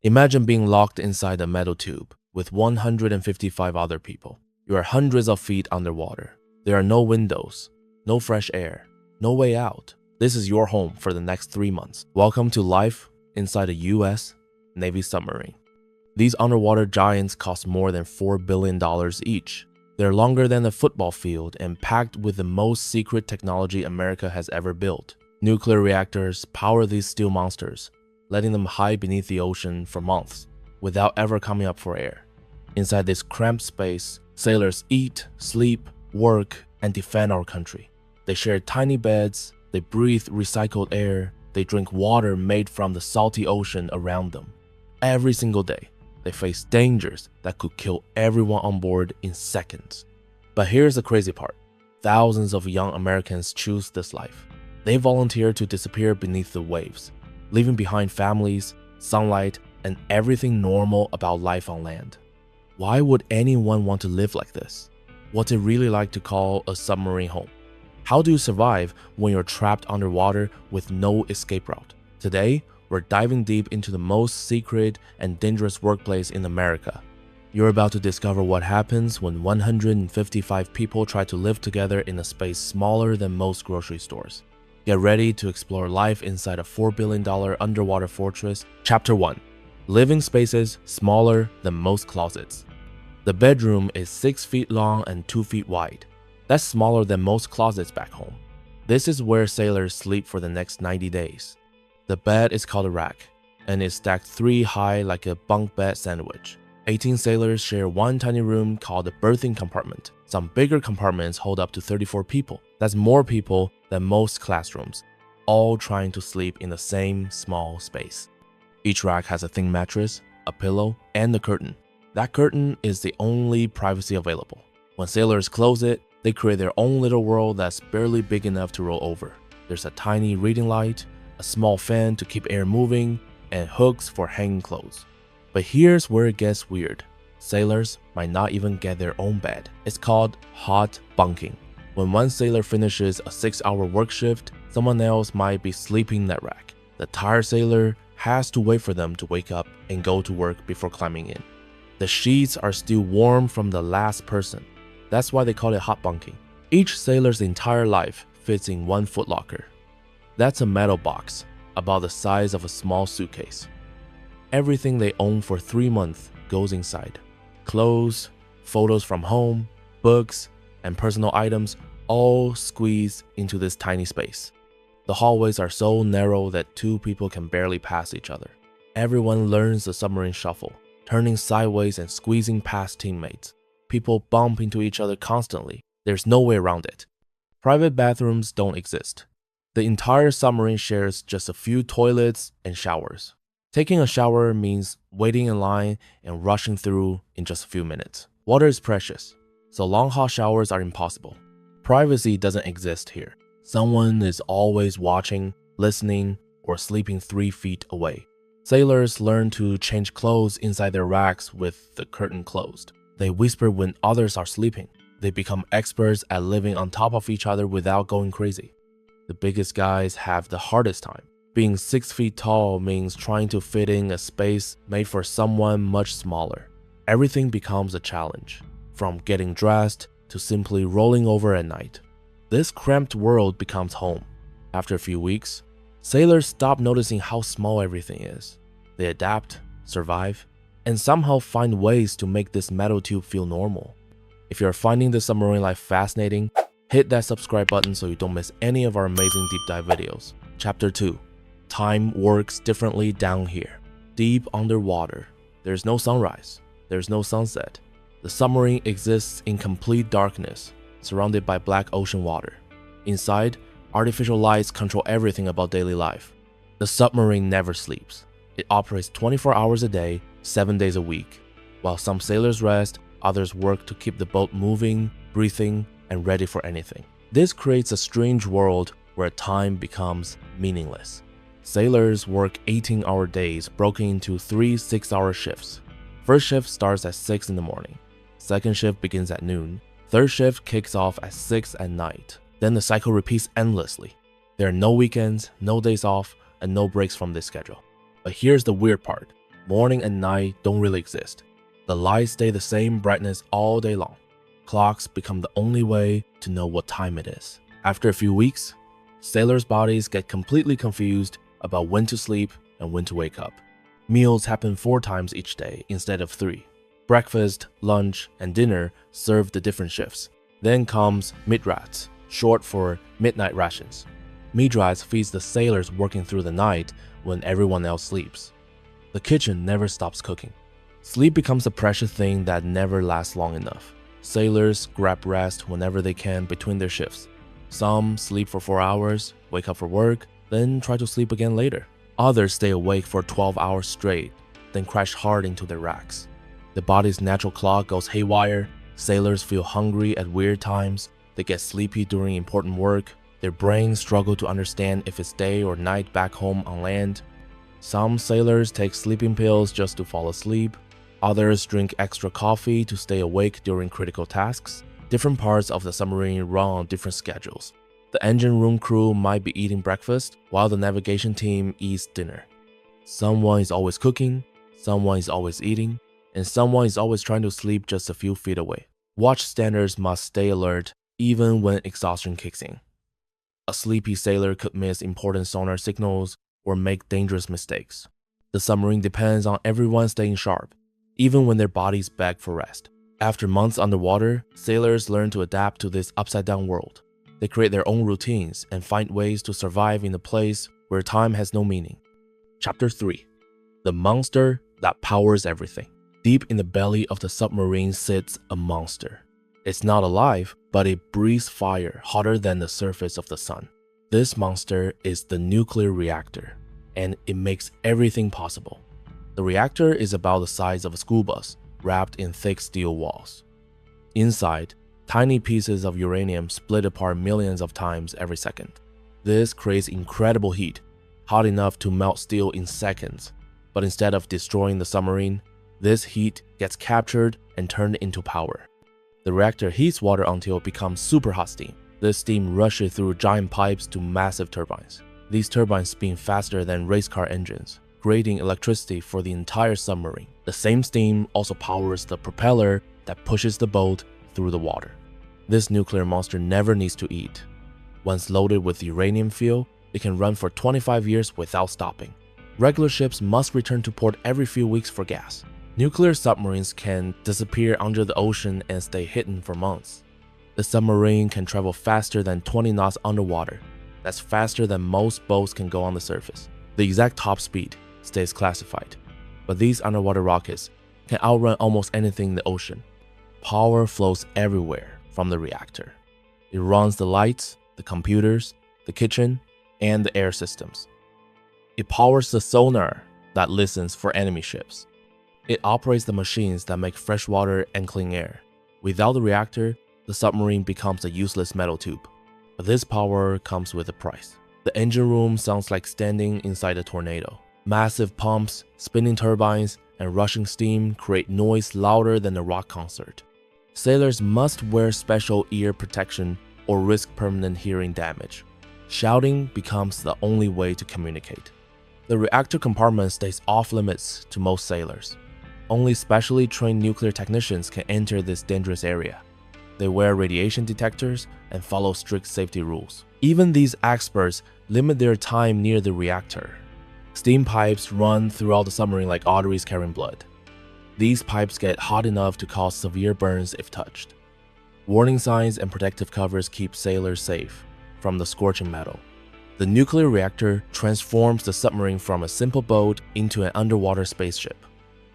Imagine being locked inside a metal tube with 155 other people. You are hundreds of feet underwater. There are no windows, no fresh air, no way out. This is your home for the next 3 months. Welcome to life inside a US Navy submarine. These underwater giants cost more than $4 billion each. They're longer than a football field and packed with the most secret technology America has ever built. Nuclear reactors power these steel monsters, letting them hide beneath the ocean for months without ever coming up for air. Inside this cramped space, sailors eat, sleep, work, and defend our country. They share tiny beds, they breathe recycled air, they drink water made from the salty ocean around them. Every single day, they face dangers that could kill everyone on board in seconds. But here's the crazy part. Thousands of young Americans choose this life. They volunteer to disappear beneath the waves, leaving behind families, sunlight, and everything normal about life on land. Why would anyone want to live like this? What's it really like to call a submarine home? How do you survive when you're trapped underwater with no escape route? Today, we're diving deep into the most secret and dangerous workplace in America. You're about to discover what happens when 155 people try to live together in a space smaller than most grocery stores. Get ready to explore life inside a $4 billion underwater fortress. Chapter 1. Living spaces smaller than most closets. The bedroom is 6 feet long and 2 feet wide. That's smaller than most closets back home. This is where sailors sleep for the next 90 days. The bed is called a rack, and is stacked 3 high like a bunk bed sandwich. 18 sailors share one tiny room called the berthing compartment. Some bigger compartments hold up to 34 people. That's more people than most classrooms, all trying to sleep in the same small space. Each rack has a thin mattress, a pillow, and a curtain. That curtain is the only privacy available. When sailors close it, they create their own little world that's barely big enough to roll over. There's a tiny reading light, a small fan to keep air moving, and hooks for hanging clothes. But here's where it gets weird. Sailors might not even get their own bed. It's called hot bunking. When one sailor finishes a 6-hour work shift, someone else might be sleeping in that rack. The tired sailor has to wait for them to wake up and go to work before climbing in. The sheets are still warm from the last person. That's why they call it hot bunking. Each sailor's entire life fits in one footlocker. That's a metal box, about the size of a small suitcase. Everything they own for 3 months goes inside. Clothes, photos from home, books, and personal items all squeeze into this tiny space. The hallways are so narrow that 2 people can barely pass each other. Everyone learns the submarine shuffle, turning sideways and squeezing past teammates. People bump into each other constantly. There's no way around it. Private bathrooms don't exist. The entire submarine shares just a few toilets and showers. Taking a shower means waiting in line and rushing through in just a few minutes. Water is precious, so long hot showers are impossible. Privacy doesn't exist here. Someone is always watching, listening, or sleeping 3 feet away. Sailors learn to change clothes inside their racks with the curtain closed. They whisper when others are sleeping. They become experts at living on top of each other without going crazy. The biggest guys have the hardest time. Being 6 feet tall means trying to fit in a space made for someone much smaller. Everything becomes a challenge, from getting dressed to simply rolling over at night. This cramped world becomes home. After a few weeks, sailors stop noticing how small everything is. They adapt, survive, and somehow find ways to make this metal tube feel normal. If you're finding this submarine life fascinating, hit that subscribe button so you don't miss any of our amazing deep dive videos. Chapter 2. Time works differently down here. Deep underwater, there's no sunrise, there's no sunset. The submarine exists in complete darkness, surrounded by black ocean water. Inside, artificial lights control everything about daily life. The submarine never sleeps. It operates 24 hours a day, 7 days a week. While some sailors rest, others work to keep the boat moving, breathing, and ready for anything. This creates a strange world where time becomes meaningless. Sailors work 18-hour days broken into 3 6-hour shifts. First shift starts at 6 in the morning. Second shift begins at noon. Third shift kicks off at 6 at night. Then the cycle repeats endlessly. There are no weekends, no days off, and no breaks from this schedule. But here's the weird part. Morning and night don't really exist. The lights stay the same brightness all day long. Clocks become the only way to know what time it is. After a few weeks, sailors' bodies get completely confused about when to sleep and when to wake up. Meals happen 4 times each day instead of 3. Breakfast, lunch, and dinner serve the different shifts. Then comes midrats, short for midnight rations. Midrats feeds the sailors working through the night when everyone else sleeps. The kitchen never stops cooking. Sleep becomes a precious thing that never lasts long enough. Sailors grab rest whenever they can between their shifts. Some sleep for 4 hours, wake up for work, then try to sleep again later. Others stay awake for 12 hours straight, then crash hard into their racks. The body's natural clock goes haywire. Sailors feel hungry at weird times. They get sleepy during important work. Their brains struggle to understand if it's day or night back home on land. Some sailors take sleeping pills just to fall asleep. Others drink extra coffee to stay awake during critical tasks. Different parts of the submarine run on different schedules. The engine room crew might be eating breakfast while the navigation team eats dinner. Someone is always cooking, someone is always eating, and someone is always trying to sleep just a few feet away. Watch standers must stay alert even when exhaustion kicks in. A sleepy sailor could miss important sonar signals or make dangerous mistakes. The submarine depends on everyone staying sharp, even when their bodies beg for rest. After months underwater, sailors learn to adapt to this upside-down world. They create their own routines and find ways to survive in a place where time has no meaning. Chapter 3. The monster that powers everything. Deep in the belly of the submarine sits a monster. It's not alive, but it breathes fire hotter than the surface of the sun. This monster is the nuclear reactor, and it makes everything possible. The reactor is about the size of a school bus, wrapped in thick steel walls. Inside, tiny pieces of uranium split apart millions of times every second. This creates incredible heat, hot enough to melt steel in seconds. But instead of destroying the submarine, this heat gets captured and turned into power. The reactor heats water until it becomes super hot steam. This steam rushes through giant pipes to massive turbines. These turbines spin faster than race car engines, creating electricity for the entire submarine. The same steam also powers the propeller that pushes the boat through the water. This nuclear monster never needs to eat. Once loaded with uranium fuel, it can run for 25 years without stopping. Regular ships must return to port every few weeks for gas. Nuclear submarines can disappear under the ocean and stay hidden for months. The submarine can travel faster than 20 knots underwater. That's faster than most boats can go on the surface. The exact top speed stays classified, but these underwater rockets can outrun almost anything in the ocean. Power flows everywhere from the reactor. It runs the lights, the computers, the kitchen, and the air systems. It powers the sonar that listens for enemy ships. It operates the machines that make fresh water and clean air. Without the reactor, the submarine becomes a useless metal tube. But this power comes with a price. The engine room sounds like standing inside a tornado. Massive pumps, spinning turbines, and rushing steam create noise louder than a rock concert. Sailors must wear special ear protection or risk permanent hearing damage. Shouting becomes the only way to communicate. The reactor compartment stays off limits to most sailors. Only specially trained nuclear technicians can enter this dangerous area. They wear radiation detectors and follow strict safety rules. Even these experts limit their time near the reactor. Steam pipes run throughout the submarine like arteries carrying blood. These pipes get hot enough to cause severe burns if touched. Warning signs and protective covers keep sailors safe from the scorching metal. The nuclear reactor transforms the submarine from a simple boat into an underwater spaceship.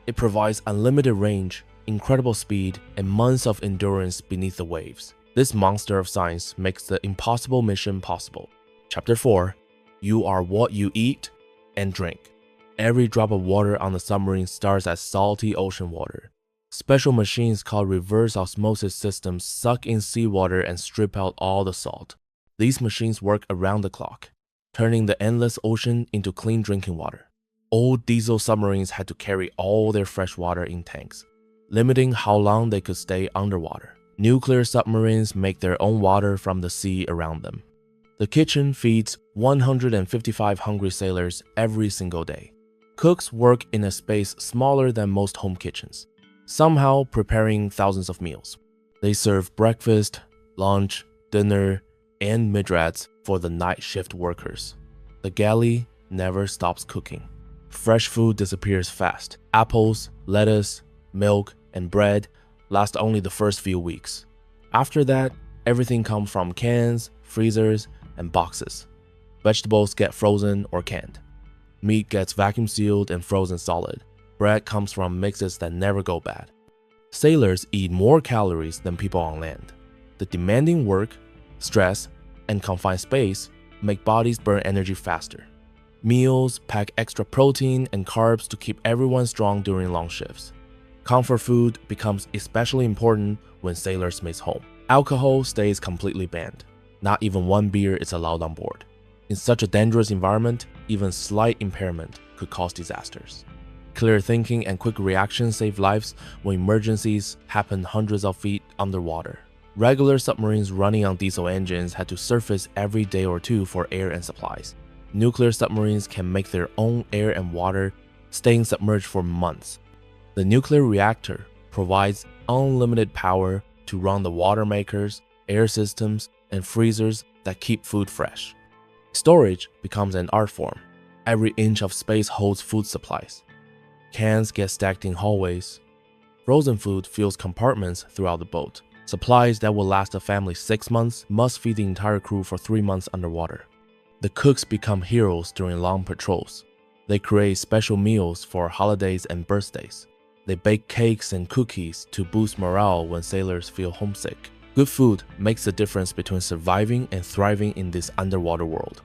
It provides unlimited range, incredible speed, and months of endurance beneath the waves. This monster of science makes the impossible mission possible. Chapter 4. You are what you eat and drink. Every drop of water on the submarine starts as salty ocean water. Special machines called reverse osmosis systems suck in seawater and strip out all the salt. These machines work around the clock, turning the endless ocean into clean drinking water. Old diesel submarines had to carry all their fresh water in tanks, limiting how long they could stay underwater. Nuclear submarines make their own water from the sea around them. The kitchen feeds 155 hungry sailors every single day. Cooks work in a space smaller than most home kitchens, somehow preparing thousands of meals. They serve breakfast, lunch, dinner, and midrats for the night shift workers. The galley never stops cooking. Fresh food disappears fast. Apples, lettuce, milk, and bread last only the first few weeks. After that, everything comes from cans, freezers, and boxes. Vegetables get frozen or canned. Meat gets vacuum sealed and frozen solid. Bread comes from mixes that never go bad. Sailors eat more calories than people on land. The demanding work, stress, and confined space make bodies burn energy faster. Meals pack extra protein and carbs to keep everyone strong during long shifts. Comfort food becomes especially important when sailors miss home. Alcohol stays completely banned. Not even one beer is allowed on board. In such a dangerous environment, even slight impairment could cause disasters. Clear thinking and quick reactions save lives when emergencies happen hundreds of feet underwater. Regular submarines running on diesel engines had to surface every day or two for air and supplies. Nuclear submarines can make their own air and water, staying submerged for months. The nuclear reactor provides unlimited power to run the water makers, air systems, and freezers that keep food fresh. Storage becomes an art form. Every inch of space holds food supplies. Cans get stacked in hallways. Frozen food fills compartments throughout the boat. Supplies that will last a family 6 months must feed the entire crew for 3 months underwater. The cooks become heroes during long patrols. They create special meals for holidays and birthdays. They bake cakes and cookies to boost morale when sailors feel homesick. Good food makes the difference between surviving and thriving in this underwater world.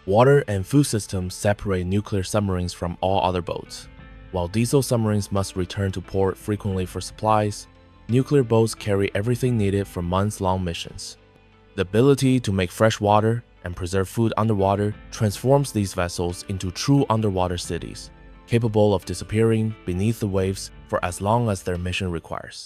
Water and food systems separate nuclear submarines from all other boats. While diesel submarines must return to port frequently for supplies, nuclear boats carry everything needed for months-long missions. The ability to make fresh water and preserve food underwater transforms these vessels into true underwater cities, capable of disappearing beneath the waves for as long as their mission requires.